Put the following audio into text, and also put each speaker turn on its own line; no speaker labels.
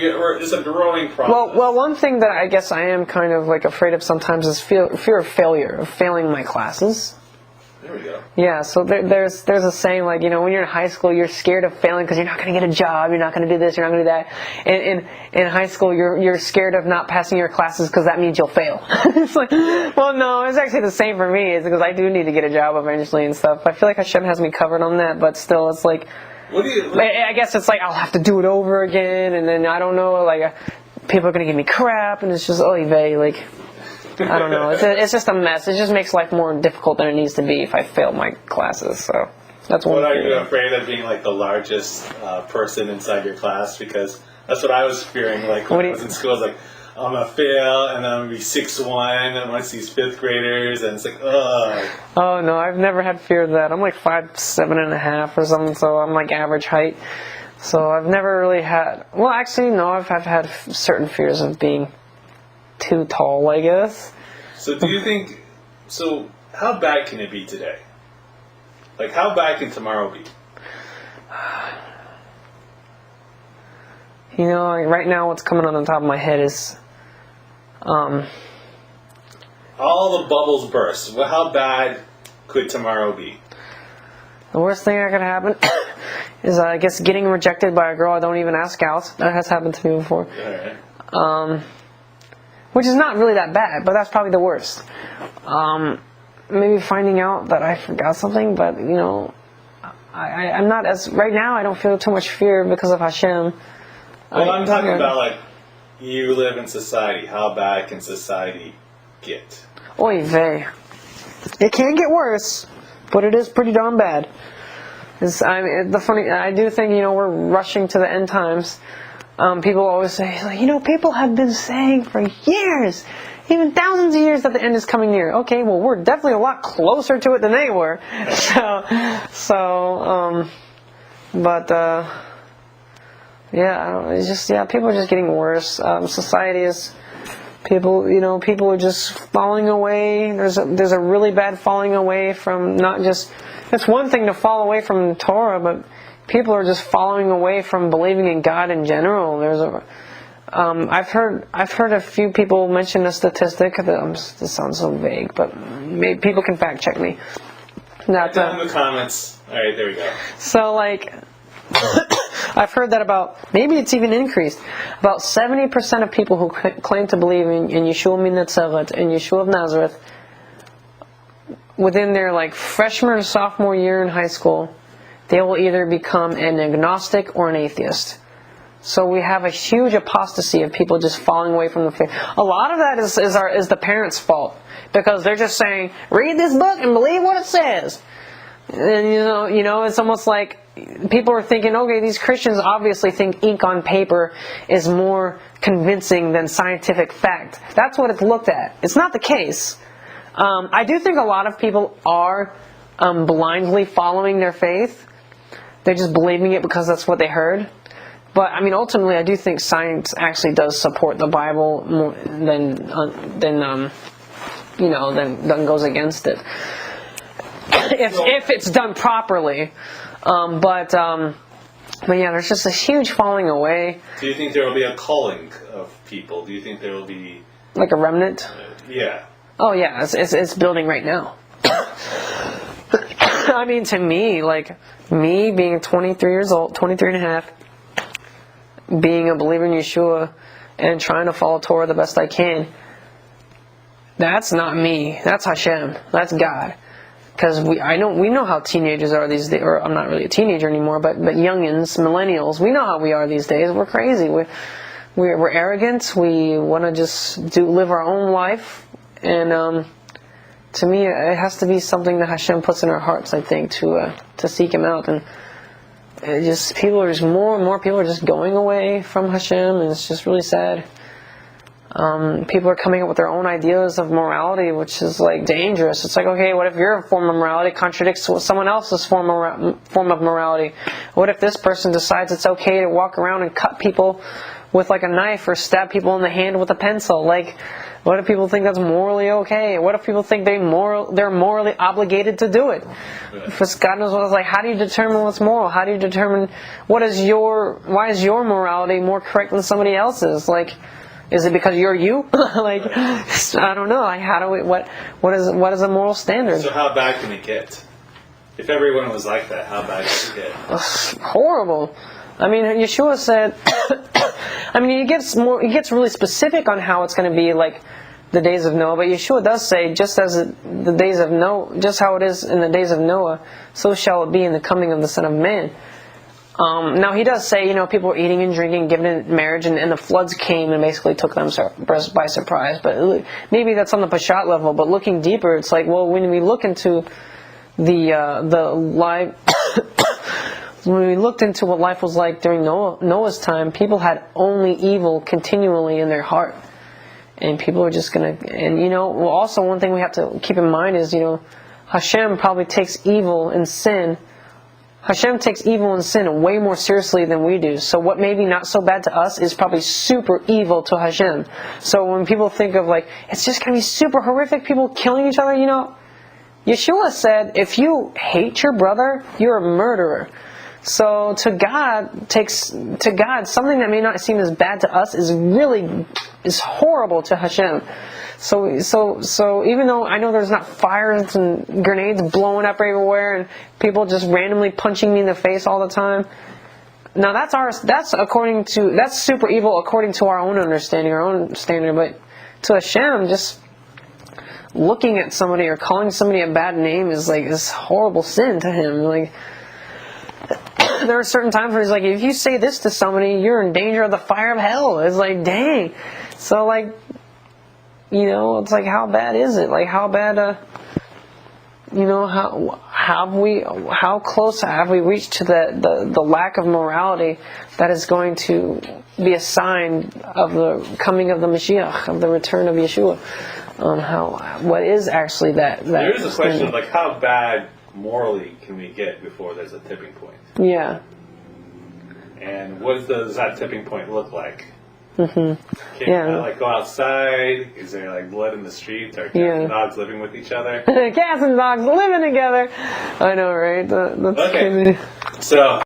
it's a growing process.
Well, one thing that I guess I am kind of like afraid of sometimes is fear of failure, of failing my classes.
There we go.
Yeah, so there's a saying like, when you're in high school, you're scared of failing because you're not going to get a job, you're not going to do this, you're not going to do that. And in high school, you're scared of not passing your classes because that means you'll fail. It's like, well, no, it's actually the same for me. It's because I do need to get a job eventually and stuff. I feel like Hashem has me covered on that, but still, it's like, I guess it's like I'll have to do it over again, and then I don't know, like people are going to give me crap, and it's just like. I don't know. It's just a mess. It just makes life more difficult than it needs to be if I fail my classes. So that's one.
What are you afraid of being like the largest person inside your class? Because that's what I was fearing. Like when I was in school, I was like, I'm gonna fail, and then I'm gonna be 6'1", amongst these 5th graders, and it's like, ugh.
Oh no, I've never had fear of that. I'm like 5'7.5" or something, so I'm like average height. So I've never really had. Well, actually, no. I've had certain fears of being too tall, I guess.
So do you think, how bad can it be today? Like, how bad can tomorrow be?
Like right now what's coming on the top of my head is
all the bubbles burst. Well, how bad could tomorrow be?
The worst thing that could happen is, I guess, getting rejected by a girl I don't even ask out. That has happened to me before.
All right.
Which is not really that bad, but that's probably the worst. Maybe finding out that I forgot something, but I'm not as right now. I don't feel too much fear because of Hashem.
Well, I'm talking about like you live in society. How bad can society get?
Oy vey. It can get worse, but it is pretty darn bad. I do think we're rushing to the end times. People always say, people have been saying for years, even thousands of years, that the end is coming near. Okay, well, we're definitely a lot closer to it than they were. It's just, people are just getting worse. Society is, people are just falling away. There's a really bad falling away from not just, it's one thing to fall away from Torah, but people are just falling away from believing in God in general. I've heard a few people mention a statistic. This sounds so vague, but maybe people can fact check me.
Down in the comments. All right, there we go.
So I've heard that maybe it's even increased. About 70% of people who claim to believe in Yeshua Minatzeret and Yeshua of Nazareth, within their freshman or sophomore year in high school, they will either become an agnostic or an atheist. So we have a huge apostasy of people just falling away from the faith. A lot of that is the parents' fault, because they're just saying, read this book and believe what it says. And it's almost like people are thinking, okay, these Christians obviously think ink on paper is more convincing than scientific fact. That's what it's looked at. It's not the case. I do think a lot of people are blindly following their faith. They're just believing it because that's what they heard. But ultimately, I do think science actually does support the Bible more than goes against it, if it's done properly. But there's just a huge falling away.
Do you think there will be a culling of people? Do you think there will be
like a remnant?
Yeah.
Oh yeah, it's building right now. To me, me being 23 years old, 23 and a half, being a believer in Yeshua and trying to follow Torah the best I can, that's not me. That's Hashem. That's God. Because we know how teenagers are these days. Or I'm not really a teenager anymore, but youngins, millennials, we know how we are these days. We're crazy. We're arrogant. We want to just live our own life. And to me, it has to be something that Hashem puts in our hearts, I think, to seek Him out. And more and more people are just going away from Hashem, and it's just really sad. People are coming up with their own ideas of morality, which is dangerous. It's okay, what if your form of morality contradicts someone else's form of morality? What if this person decides it's okay to walk around and cut people with like a knife or stab people in the hand with a pencil? Like, what if people think that's morally okay? What if people think they're morally obligated to do it? Because God knows what it's like. How do you determine what's moral? How do you determine why is your morality more correct than somebody else's? Like, is it because you're you? Like, I don't know. Like, how do we? What is a moral standard?
So how bad can it get? If everyone was like that, how bad can it get?
Horrible. I mean, Yeshua said. I mean, he gets really specific on how it's going to be like the days of Noah. But Yeshua does say, just as the days of Noah, just how it is in the days of Noah, so shall it be in the coming of the Son of Man. Now he does say, people were eating and drinking, giving in marriage, and the floods came and basically took them by surprise. But maybe that's on the Peshat level. But looking deeper, it's like, well, when we look into the life. When we looked into what life was like during Noah's time, people had only evil continually in their heart. And people are just going to... And, also one thing we have to keep in mind is, Hashem probably takes evil and sin... Hashem takes evil and sin way more seriously than we do. So what may be not so bad to us is probably super evil to Hashem. So when people think of, like, it's just going to be super horrific, people killing each other, Yeshua said, if you hate your brother, you're a murderer. So to God, something that may not seem as bad to us is horrible to Hashem. So even though I know there's not fires and grenades blowing up everywhere and people just randomly punching me in the face all the time, now that's super evil according to our own understanding, our own standard. But to Hashem, just looking at somebody or calling somebody a bad name is like this horrible sin to him. Like, there are certain times where he's like, if you say this to somebody, you're in danger of the fire of hell. It's like, dang. So like, it's like, how bad is it? Like, how bad, how close have we reached to the lack of morality that is going to be a sign of the coming of the Mashiach, of the return of Yeshua? What is actually that
there is a question of, like, how bad morally can we get before there's a tipping point?
Yeah.
And what does that tipping point look like?
Mm-hmm.
Can we go outside? Is there like blood in the streets? Are cats and dogs living with each other?
Cats and dogs living together. I know, right? That's
okay.
crazy.
So